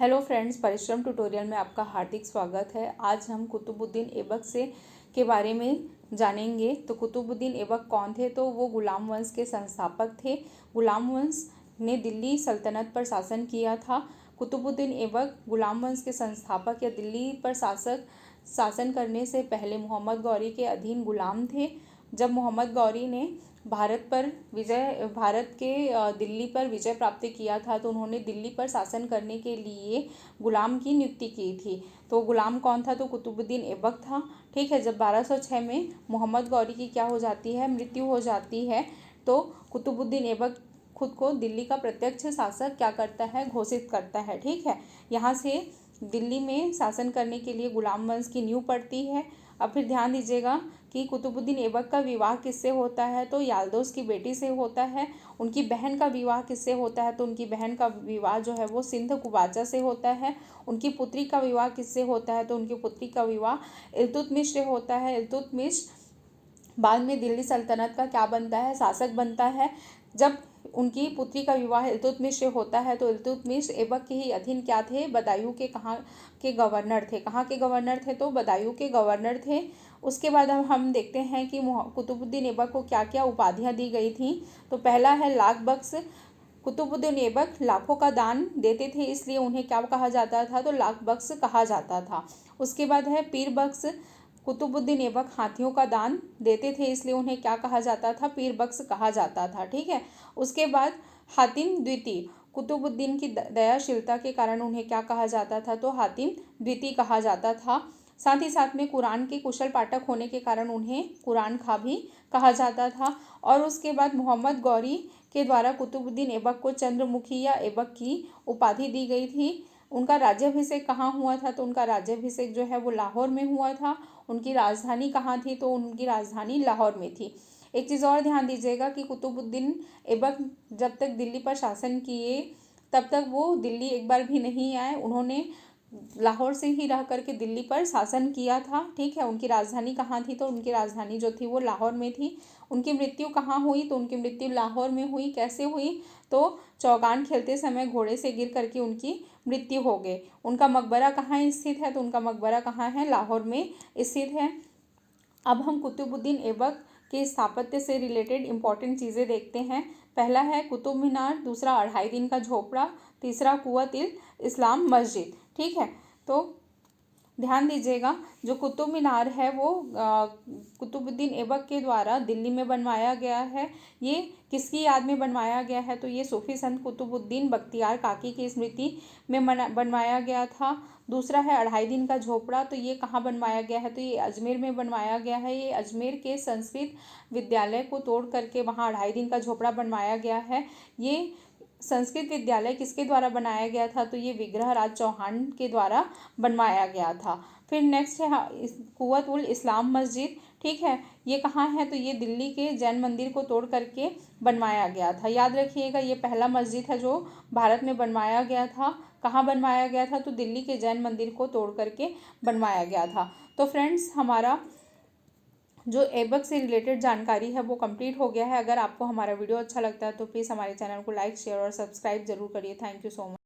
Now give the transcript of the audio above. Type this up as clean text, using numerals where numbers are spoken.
Hello friends, परिश्रम tutorial में आपका हार्दिक स्वागत है। आज हम कुतुबुद्दीन ऐबक के बारे में जानेंगे। तो कुतुबुद्दीन ऐबक कौन थे? तो वो गुलाम वंश के संस्थापक थे। गुलाम वंश ने दिल्ली सल्तनत पर शासन किया था। कुतुबुद्दीन ऐबक गुलाम वंश के संस्थापक या दिल्ली पर शासन करने से पहले मोहम्मद गौरी के अधीन गुलाम थे। जब मोहम्मद गौरी ने भारत के दिल्ली पर विजय प्राप्त किया था तो उन्होंने दिल्ली पर शासन करने के लिए गुलाम की नियुक्ति की थी। तो गुलाम कौन था? तो कुतुबुद्दीन ऐबक था। ठीक है। जब 1206 में मोहम्मद गौरी की क्या हो जाती है? मृत्यु हो जाती है। तो कुतुबुद्दीन ऐबक खुद को दिल्ली का प्रत्यक्ष शासक क्या करता है? घोषित करता है। ठीक है। यहाँ से दिल्ली में शासन करने के लिए गुलाम वंश की नींव पड़ती है। अब फिर ध्यान दीजिएगा कि कुतुबुद्दीन ऐबक का विवाह किससे होता है? तो याल्दोस की बेटी से होता है। उनकी बहन का विवाह किससे होता है? तो उनकी बहन का विवाह जो है वो सिंध कुबाचा से होता है। उनकी पुत्री का विवाह किससे होता है? तो उनकी पुत्री का विवाह इल्तुतमिश से होता है। इल्तुतमिश बाद में दिल्ली सल्तनत का क्या बनता है? शासक बनता है। जब उनकी पुत्री का विवाह इल्तुतमिश से होता है तो इल्तुतमिश ऐबक के ही अधीन क्या थे? बदायूं के कहाँ के गवर्नर थे? कहाँ के गवर्नर थे? तो बदायूं के गवर्नर थे। उसके बाद हम देखते हैं कि कुतुबुद्दीन ऐबक को क्या क्या उपाधियाँ दी गई थी। तो पहला है लाख बख्श। कुतुबुद्दीन ऐबक लाखों का दान देते थे, इसलिए उन्हें क्या कहा जाता था? तो लाख बख्श कहा जाता था। उसके बाद है पीर बख्श। कुतुबुद्दीन ऐबक हाथियों का दान देते थे, इसलिए उन्हें क्या कहा जाता था? पीर बख्श कहा जाता था। ठीक है। उसके बाद हातिम द्वितीय। कुतुबुद्दीन की दयाशीलता के कारण उन्हें क्या कहा जाता था? तो हातिम द्वितीय कहा जाता था। साथ ही साथ में कुरान के कुशल पाठक होने के कारण उन्हें कुरान खा भी कहा जाता था। और उसके बाद मोहम्मद गौरी के द्वारा कुतुबुद्दीन ऐबक को चंद्रमुखी या ऐबक की उपाधि दी गई थी। उनका राज्याभिषेक कहाँ हुआ था? तो उनका राज्याभिषेक जो है वो लाहौर में हुआ था। उनकी राजधानी कहाँ थी? तो उनकी राजधानी लाहौर में थी। एक चीज़ और ध्यान दीजिएगा कि कुतुबुद्दीन ऐबक जब तक दिल्ली पर शासन किए तब तक वो दिल्ली एक बार भी नहीं आए। उन्होंने लाहौर से ही रह करके दिल्ली पर शासन किया था। ठीक है। उनकी राजधानी कहाँ थी? तो उनकी राजधानी जो थी वो लाहौर में थी। उनकी मृत्यु कहाँ हुई? तो उनकी मृत्यु लाहौर में हुई। कैसे हुई? तो चौगान खेलते समय घोड़े से गिर करके उनकी मृत्यु हो गई। उनका मकबरा कहाँ स्थित है? तो उनका मकबरा कहाँ है? लाहौर में स्थित है। अब हम कुतुबुद्दीन ऐबक के स्थापत्य से रिलेटेड इंपॉर्टेंट चीज़ें देखते हैं। पहला है कुतुब मीनार, दूसरा 2.5 दिन का झोपड़ा, तीसरा कुव्वत-उल-इस्लाम मस्जिद। ठीक है। तो ध्यान दीजिएगा, जो कुतुब मीनार है वो कुतुबुद्दीन ऐबक के द्वारा दिल्ली में बनवाया गया है। ये किसकी याद में बनवाया गया है? तो ये सूफी संत कुतुबुद्दीन बख्तियार काकी की स्मृति में बनवाया गया था। दूसरा है 2.5 दिन का झोपड़ा। तो ये कहाँ बनवाया गया है? तो ये अजमेर में बनवाया गया है। ये अजमेर के संस्कृत विद्यालय को तोड़ करके वहाँ 2.5 दिन का झोपड़ा बनवाया गया है। ये संस्कृत विद्यालय किसके द्वारा बनाया गया था? तो ये विग्रहराज चौहान के द्वारा बनवाया गया था। फिर नेक्स्ट है कुव्वत-उल-इस्लाम मस्जिद। ठीक है। ये कहाँ है? तो ये दिल्ली के जैन मंदिर को तोड़ करके बनवाया गया था। याद रखिएगा, ये पहला मस्जिद है जो भारत में बनवाया गया था। कहाँ बनवाया गया था? तो दिल्ली के जैन मंदिर को तोड़ करके बनवाया गया था। तो फ्रेंड्स, हमारा जो ऐबक से रिलेटेड जानकारी है वो कंप्लीट हो गया है। अगर आपको हमारा वीडियो अच्छा लगता है तो प्लीज़ हमारे चैनल को लाइक, शेयर और सब्सक्राइब जरूर करिए। Thank you so much.